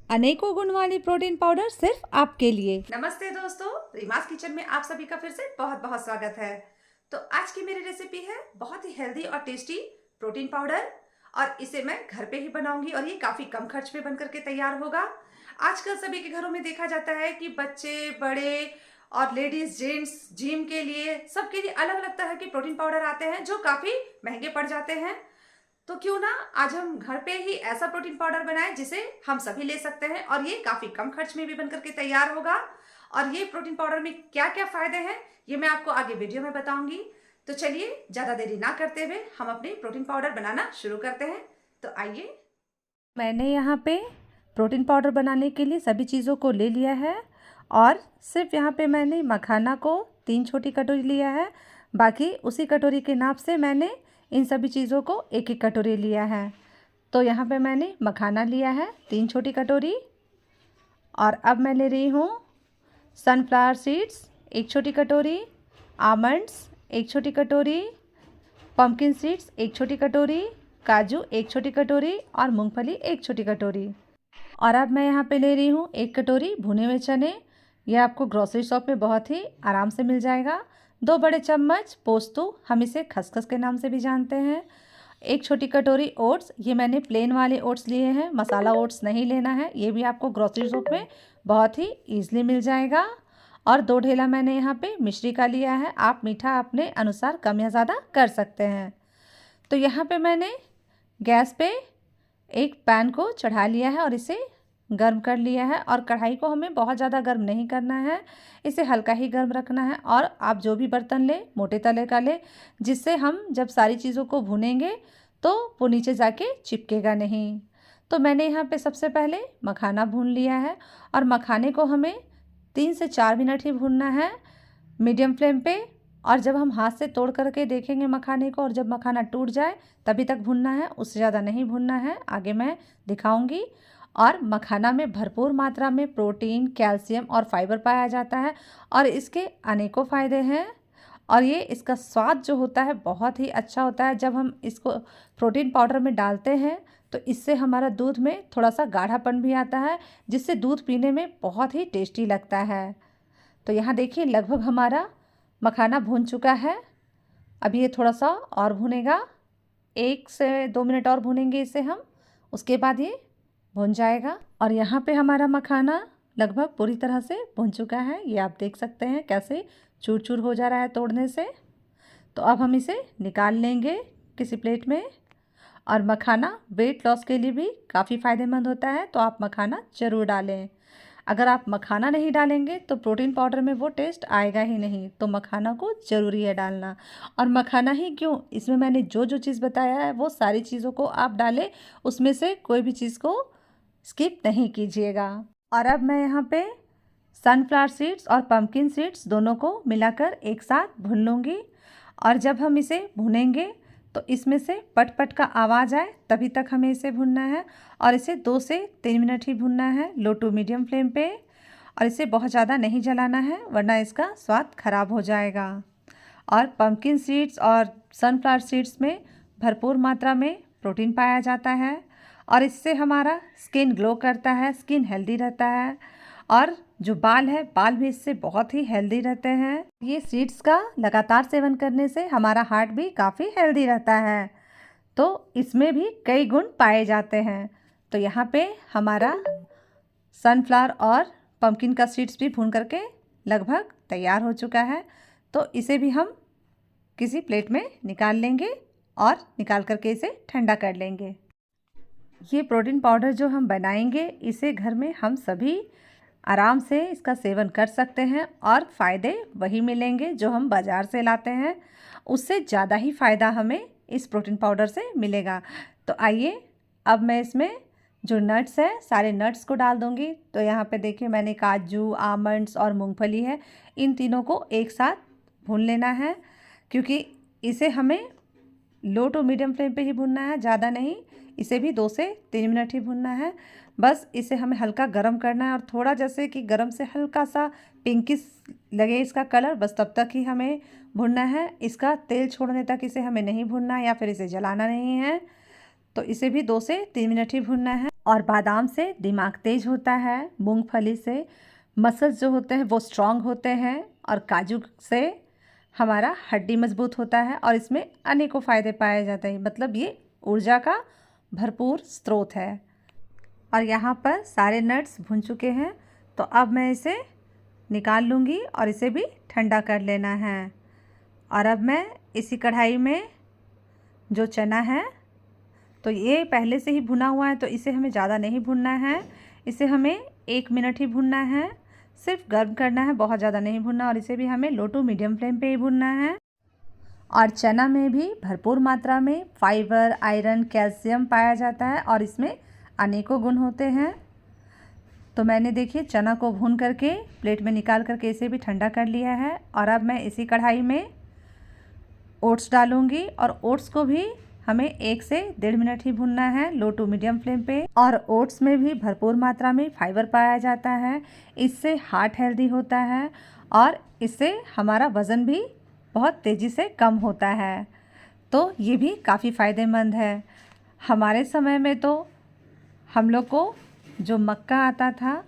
अनेकों गुण वाली प्रोटीन पाउडर सिर्फ आपके लिए। नमस्ते दोस्तों, रीमास किचन में आप सभी का फिर से बहुत बहुत स्वागत है। तो आज की मेरी रेसिपी है बहुत ही हेल्दी और टेस्टी प्रोटीन पाउडर और इसे मैं घर पे ही बनाऊंगी और ये काफी कम खर्च में बनकर के तैयार होगा। आजकल सभी के घरों में देखा जाता है कि बच्चे, बड़े और लेडीज, जेंट्स जिम के लिए, सबके लिए अलग अलग तरह के प्रोटीन पाउडर आते हैं जो काफी महंगे पड़ जाते हैं। तो क्यों ना आज हम घर पे ही ऐसा प्रोटीन पाउडर बनाएं जिसे हम सभी ले सकते हैं और ये काफी कम खर्च में भी बनकर के तैयार होगा। और ये प्रोटीन पाउडर में क्या क्या फायदे हैं ये मैं आपको आगे वीडियो में बताऊंगी। तो चलिए ज्यादा देरी ना करते हुए हम अपने प्रोटीन पाउडर बनाना शुरू करते हैं। तो आइए, मैंने यहाँ पे प्रोटीन पाउडर बनाने के लिए सभी चीज़ों को ले लिया है और सिर्फ यहाँ पे मैंने मखाना को 3 छोटी कटोरी लिया है। बाकी उसी कटोरी के नाप से मैंने इन सभी चीज़ों को एक एक कटोरी लिया है। तो यहाँ पे मैंने मखाना लिया है 3 छोटी कटोरी और अब मैं ले रही हूँ सनफ्लावर सीड्स 1 छोटी कटोरी, आमंड्स 1 छोटी कटोरी, पम्पकिन सीड्स 1 छोटी कटोरी, काजू 1 छोटी कटोरी और मूंगफली 1 छोटी कटोरी। और अब मैं यहाँ पे ले रही हूँ 1 कटोरी भुने हुए चने। यह आपको ग्रोसरी शॉप में बहुत ही आराम से मिल जाएगा। 2 बड़े चम्मच पोस्तू, हम इसे खसखस के नाम से भी जानते हैं। 1 छोटी कटोरी ओट्स, ये मैंने प्लेन वाले ओट्स लिए हैं, मसाला ओट्स नहीं लेना है। ये भी आपको ग्रोसरी शॉप में बहुत ही ईजिली मिल जाएगा। और 2 ढेला मैंने यहाँ पे मिश्री का लिया है। आप मीठा अपने अनुसार कम या ज़्यादा कर सकते हैं। तो यहाँ पे मैंने गैस पे एक पैन को चढ़ा लिया है और इसे गर्म कर लिया है। और कढ़ाई को हमें बहुत ज़्यादा गर्म नहीं करना है, इसे हल्का ही गर्म रखना है। और आप जो भी बर्तन लें मोटे तले का लें, जिससे हम जब सारी चीज़ों को भुनेंगे तो वो नीचे जाके चिपकेगा नहीं। तो मैंने यहाँ पे सबसे पहले मखाना भून लिया है और मखाने को हमें 3 से 4 मिनट ही भूनना है मीडियम फ्लेम पे। और जब हम हाथ से तोड़ करके देखेंगे मखाने को और जब मखाना टूट जाए तभी तक भुनना है, उससे ज़्यादा नहीं भुनना है, आगे मैं दिखाऊंगी। और मखाना में भरपूर मात्रा में प्रोटीन, कैल्शियम और फाइबर पाया जाता है और इसके अनेकों फ़ायदे हैं। और ये इसका स्वाद जो होता है बहुत ही अच्छा होता है। जब हम इसको प्रोटीन पाउडर में डालते हैं तो इससे हमारा दूध में थोड़ा सा गाढ़ापन भी आता है, जिससे दूध पीने में बहुत ही टेस्टी लगता है। तो यहाँ देखिए लगभग हमारा मखाना भून चुका है। अब ये थोड़ा सा और भुनेगा, 1 से 2 मिनट और भुनेंगे इसे हम, उसके बाद ये भुन जाएगा। और यहाँ पे हमारा मखाना लगभग पूरी तरह से भुन चुका है। ये आप देख सकते हैं कैसे चूर चूर हो जा रहा है तोड़ने से। तो अब हम इसे निकाल लेंगे किसी प्लेट में। और मखाना वेट लॉस के लिए भी काफ़ी फ़ायदेमंद होता है, तो आप मखाना ज़रूर डालें। अगर आप मखाना नहीं डालेंगे तो प्रोटीन पाउडर में वो टेस्ट आएगा ही नहीं, तो मखाना को ज़रूरी है डालना। और मखाना ही क्यों, इसमें मैंने जो जो चीज़ बताया है वो सारी चीज़ों को आप डालें, उसमें से कोई भी चीज़ को स्किप नहीं कीजिएगा। और अब मैं यहाँ पे सनफ्लावर सीड्स और पम्पकिन सीड्स दोनों को मिलाकर एक साथ भून लूँगी। और जब हम इसे भुनेंगे तो इसमें से पट पट का आवाज़ आए तभी तक हमें इसे भुनना है। और इसे 2 से 3 मिनट ही भुनना है लो टू मीडियम फ्लेम पे। और इसे बहुत ज़्यादा नहीं जलाना है वरना इसका स्वाद खराब हो जाएगा। और पम्पकिन सीड्स और सनफ्लावर सीड्स में भरपूर मात्रा में प्रोटीन पाया जाता है और इससे हमारा स्किन ग्लो करता है, स्किन हेल्दी रहता है। और जो बाल है, बाल भी इससे बहुत ही हेल्दी रहते हैं। ये सीड्स का लगातार सेवन करने से हमारा हार्ट भी काफ़ी हेल्दी रहता है, तो इसमें भी कई गुण पाए जाते हैं। तो यहाँ पे हमारा सनफ्लावर और पम्पकिन का सीड्स भी भून करके लगभग तैयार हो चुका है। तो इसे भी हम किसी प्लेट में निकाल लेंगे और निकाल करके इसे ठंडा कर लेंगे। ये प्रोटीन पाउडर जो हम बनाएंगे इसे घर में हम सभी आराम से इसका सेवन कर सकते हैं और फ़ायदे वही मिलेंगे जो हम बाज़ार से लाते हैं, उससे ज़्यादा ही फ़ायदा हमें इस प्रोटीन पाउडर से मिलेगा। तो आइए अब मैं इसमें जो नट्स है सारे नट्स को डाल दूंगी। तो यहाँ पे देखिए मैंने काजू, आमंड्स और मूंगफली है, इन तीनों को एक साथ भून लेना है, क्योंकि इसे हमें लो टू मीडियम फ्लेम पे ही भुनना है, ज़्यादा नहीं। इसे भी 2 से 3 मिनट ही भुनना है। बस इसे हमें हल्का गरम करना है और थोड़ा जैसे कि गरम से हल्का सा पिंकिश लगे इसका कलर, बस तब तक ही हमें भुनना है। इसका तेल छोड़ने तक इसे हमें नहीं भुनना या फिर इसे जलाना नहीं है। तो इसे भी 2 से 3 मिनट ही भुनना है। और बादाम से दिमाग तेज होता है, मूंगफली से मसल्स जो होते हैं वो स्ट्रांग होते हैं, और काजू से हमारा हड्डी मजबूत होता है, और इसमें अनेकों फ़ायदे पाए जाते हैं। मतलब ये ऊर्जा का भरपूर स्रोत है। और यहाँ पर सारे नट्स भुन चुके हैं, तो अब मैं इसे निकाल लूँगी और इसे भी ठंडा कर लेना है। और अब मैं इसी कढ़ाई में जो चना है, तो ये पहले से ही भुना हुआ है, तो इसे हमें ज़्यादा नहीं भुनना है। इसे हमें 1 मिनट ही भुनना है, सिर्फ गर्म करना है, बहुत ज़्यादा नहीं भुनना। और इसे भी हमें लो टू मीडियम फ्लेम पे ही भुनना है। और चना में भी भरपूर मात्रा में फाइबर, आयरन, कैल्शियम पाया जाता है, और इसमें अनेकों गुण होते हैं। तो मैंने देखिए चना को भून करके प्लेट में निकाल करके इसे भी ठंडा कर लिया है। और अब मैं इसी कढ़ाई में ओट्स डालूंगी, और ओट्स को भी हमें 1 से 1.5 मिनट ही भूनना है, लो टू मीडियम फ्लेम पे। और ओट्स में भी भरपूर मात्रा में फाइबर पाया जाता है, इससे हार्ट हेल्दी होता है, और इससे हमारा वज़न भी बहुत तेज़ी से कम होता है। तो ये भी काफ़ी फ़ायदेमंद है। हमारे समय में तो हम लोग को जो मक्का आता था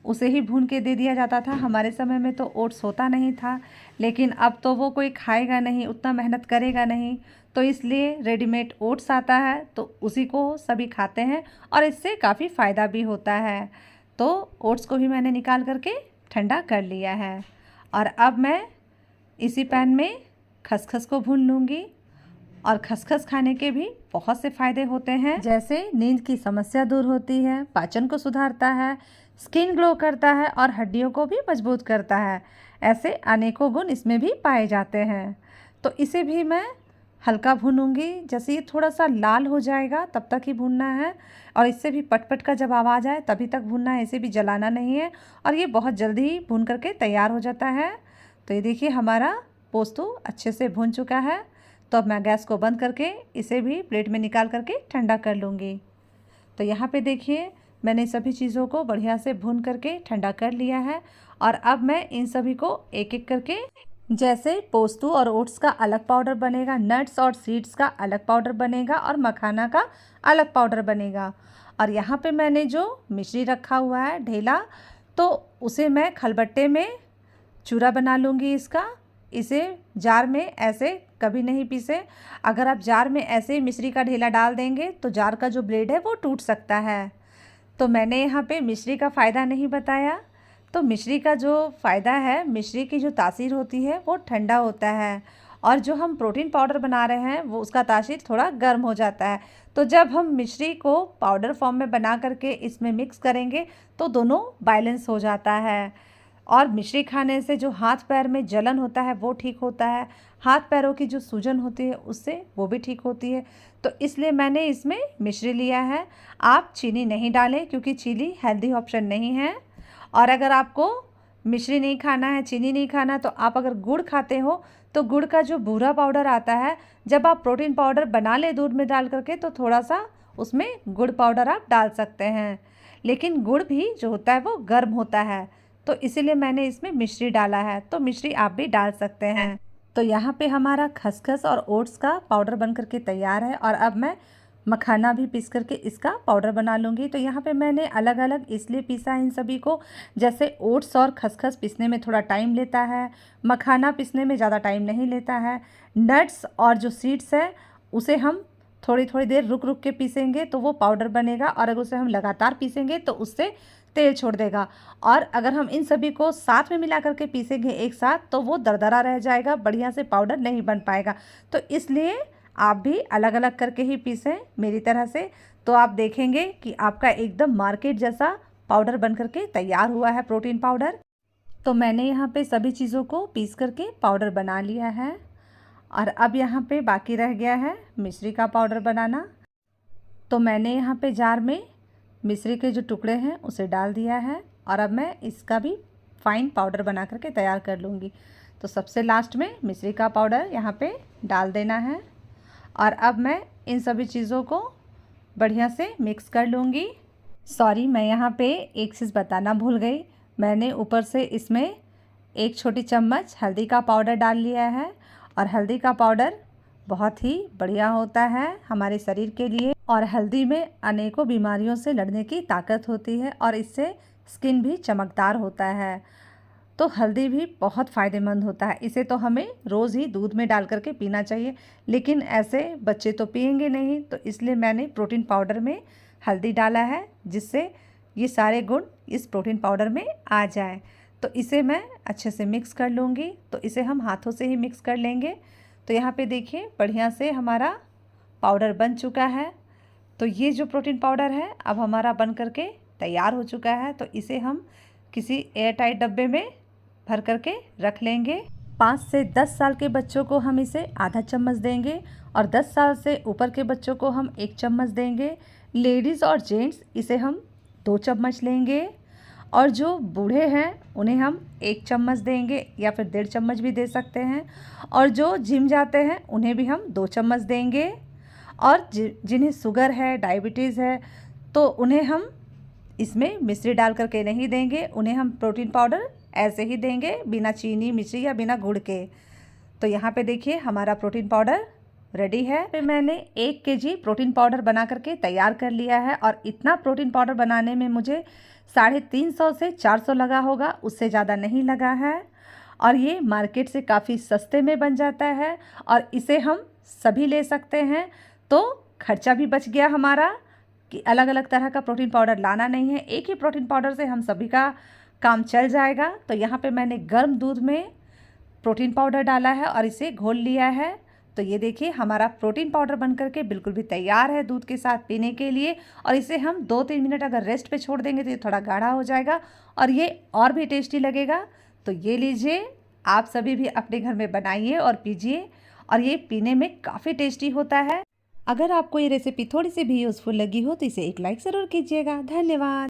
उसे ही भून के दे दिया जाता था। हमारे समय में तो ओट्स होता नहीं था, लेकिन अब तो वो कोई खाएगा नहीं, उतना मेहनत करेगा नहीं, तो इसलिए रेडीमेड ओट्स आता है, तो उसी को सभी खाते हैं, और इससे काफ़ी फ़ायदा भी होता है। तो ओट्स को भी मैंने निकाल करके ठंडा कर लिया है। और अब मैं इसी पैन में खसखस को भून लूँगी। और खसखस खाने के भी बहुत से फ़ायदे होते हैं, जैसे नींद की समस्या दूर होती है, पाचन को सुधारता है, स्किन ग्लो करता है, और हड्डियों को भी मजबूत करता है। ऐसे अनेकों गुण इसमें भी पाए जाते हैं। तो इसे भी मैं हल्का भूनूंगी, जैसे ये थोड़ा सा लाल हो जाएगा तब तक ही भूनना है, और इससे भी पटपट का जब आवाज़ आए तभी तक भूनना है, इसे भी जलाना नहीं है। और ये बहुत जल्दी ही भून करके तैयार हो जाता है। तो ये देखिए हमारा पोस्तू अच्छे से भून चुका है। तो अब मैं गैस को बंद करके इसे भी प्लेट में निकाल करके ठंडा कर लूँगी। तो यहाँ पे देखिए मैंने सभी चीज़ों को बढ़िया से भून करके ठंडा कर लिया है। और अब मैं इन सभी को एक एक करके, जैसे पोस्तू और ओट्स का अलग पाउडर बनेगा, नट्स और सीड्स का अलग पाउडर बनेगा, और मखाना का अलग पाउडर बनेगा। और यहाँ पे मैंने जो मिश्री रखा हुआ है ढेला, तो उसे मैं खलबट्टे में चूरा बना लूँगी इसका। इसे जार में ऐसे कभी नहीं पीसे। अगर आप जार में ऐसे मिश्री का ढेला डाल देंगे तो जार का जो ब्लेड है वो टूट सकता है। तो मैंने यहाँ पे मिश्री का फ़ायदा नहीं बताया। तो मिश्री का जो फ़ायदा है, मिश्री की जो तासीर होती है वो ठंडा होता है, और जो हम प्रोटीन पाउडर बना रहे हैं वो उसका तासीर थोड़ा गर्म हो जाता है। तो जब हम मिश्री को पाउडर फॉर्म में बना करके इसमें मिक्स करेंगे तो दोनों बैलेंस हो जाता है। और मिश्री खाने से जो हाथ पैर में जलन होता है वो ठीक होता है, हाथ पैरों की जो सूजन होती है उससे वो भी ठीक होती है। तो इसलिए मैंने इसमें मिश्री लिया है। आप चीनी नहीं डालें, क्योंकि चीनी हेल्दी ऑप्शन नहीं है। और अगर आपको मिश्री नहीं खाना है, चीनी नहीं खाना, तो आप अगर गुड़ खाते हो तो गुड़ का जो बूरा पाउडर आता है, जब आप प्रोटीन पाउडर बना ले दूध में डाल करके, तो थोड़ा सा उसमें गुड़ पाउडर आप डाल सकते हैं। लेकिन गुड़ भी जो होता है वो गर्म होता है, तो इसीलिए मैंने इसमें मिश्री डाला है। तो मिश्री आप भी डाल सकते हैं। तो यहाँ पे हमारा खसखस और ओट्स का पाउडर बन करके तैयार है। और अब मैं मखाना भी पीस करके इसका पाउडर बना लूँगी। तो यहाँ पे मैंने अलग अलग इसलिए पीसा इन सभी को, जैसे ओट्स और खसखस पीसने में थोड़ा टाइम लेता है, मखाना पीसने में ज़्यादा टाइम नहीं लेता है। नट्स और जो सीड्स है उसे हम थोड़ी थोड़ी देर रुक रुक के पीसेंगे तो वो पाउडर बनेगा, और अगर उसे हम लगातार पीसेंगे तो उससे तेल छोड़ देगा। और अगर हम इन सभी को साथ में मिला करके पीसेंगे एक साथ, तो वो दरदरा रह जाएगा, बढ़िया से पाउडर नहीं बन पाएगा। तो इसलिए आप भी अलग अलग करके ही पीसें मेरी तरह से। तो आप देखेंगे कि आपका एकदम मार्केट जैसा पाउडर बन करके तैयार हुआ है, प्रोटीन पाउडर। तो मैंने यहाँ पे सभी चीज़ों को पीस करके पाउडर बना लिया है। और अब यहाँ पे बाकी रह गया है मिश्री का पाउडर बनाना। तो मैंने यहाँ पे जार में मिश्री के जो टुकड़े हैं उसे डाल दिया है, और अब मैं इसका भी फाइन पाउडर बना करके तैयार कर लूँगी। तो सबसे लास्ट में मिश्री का पाउडर यहाँ पे डाल देना है। और अब मैं इन सभी चीज़ों को बढ़िया से मिक्स कर लूँगी। सॉरी, मैं यहाँ पे एक चीज़ बताना भूल गई। मैंने ऊपर से इसमें 1 छोटी चम्मच हल्दी का पाउडर डाल लिया है। और हल्दी का पाउडर बहुत ही बढ़िया होता है हमारे शरीर के लिए, और हल्दी में अनेकों बीमारियों से लड़ने की ताकत होती है और इससे स्किन भी चमकदार होता है। तो हल्दी भी बहुत फ़ायदेमंद होता है। इसे तो हमें रोज़ ही दूध में डाल करके पीना चाहिए, लेकिन ऐसे बच्चे तो पिएंगे नहीं, तो इसलिए मैंने प्रोटीन पाउडर में हल्दी डाला है, जिससे ये सारे गुण इस प्रोटीन पाउडर में आ जाए। तो इसे मैं अच्छे से मिक्स कर लूँगी। तो इसे हम हाथों से ही मिक्स कर लेंगे। तो यहाँ पे देखिए बढ़िया से हमारा पाउडर बन चुका है। तो ये जो प्रोटीन पाउडर है अब हमारा बन करके तैयार हो चुका है। तो इसे हम किसी एयर टाइट डब्बे में भर करके रख लेंगे। 5 से 10 साल के बच्चों को हम इसे आधा चम्मच देंगे और 10 साल से ऊपर के बच्चों को हम 1 चम्मच देंगे। लेडीज़ और जेंट्स इसे हम 2 चम्मच लेंगे और जो बूढ़े हैं उन्हें हम 1 चम्मच देंगे या फिर 1.5 चम्मच भी दे सकते हैं। और जो जिम जाते हैं उन्हें भी हम 2 चम्मच देंगे। और जिन्हें शुगर है, डायबिटीज़ है, तो उन्हें हम इसमें मिश्री डाल करके नहीं देंगे। उन्हें हम प्रोटीन पाउडर ऐसे ही देंगे, बिना चीनी, मिश्री या बिना गुड़ के। तो यहाँ पे देखिए हमारा प्रोटीन पाउडर रेडी है। फिर मैंने 1 केजी प्रोटीन पाउडर बना करके तैयार कर लिया है और इतना प्रोटीन पाउडर बनाने में मुझे 350 से 400 लगा होगा, उससे ज़्यादा नहीं लगा है। और ये मार्केट से काफ़ी सस्ते में बन जाता है और इसे हम सभी ले सकते हैं। तो खर्चा भी बच गया हमारा कि अलग अलग तरह का प्रोटीन पाउडर लाना नहीं है। एक ही प्रोटीन पाउडर से हम सभी का काम चल जाएगा। तो यहाँ पे मैंने गर्म दूध में प्रोटीन पाउडर डाला है और इसे घोल लिया है। तो ये देखिए हमारा प्रोटीन पाउडर बन करके बिल्कुल भी तैयार है दूध के साथ पीने के लिए। और इसे हम 2-3 मिनट अगर रेस्ट पे छोड़ देंगे तो ये थोड़ा गाढ़ा हो जाएगा और ये और भी टेस्टी लगेगा। तो ये लीजिए, आप सभी भी अपने घर में बनाइए और पीजिए और ये पीने में काफ़ी टेस्टी होता है। अगर आपको ये रेसिपी थोड़ी सी भी यूज़फुल लगी हो तो इसे एक लाइक ज़रूर कीजिएगा। धन्यवाद।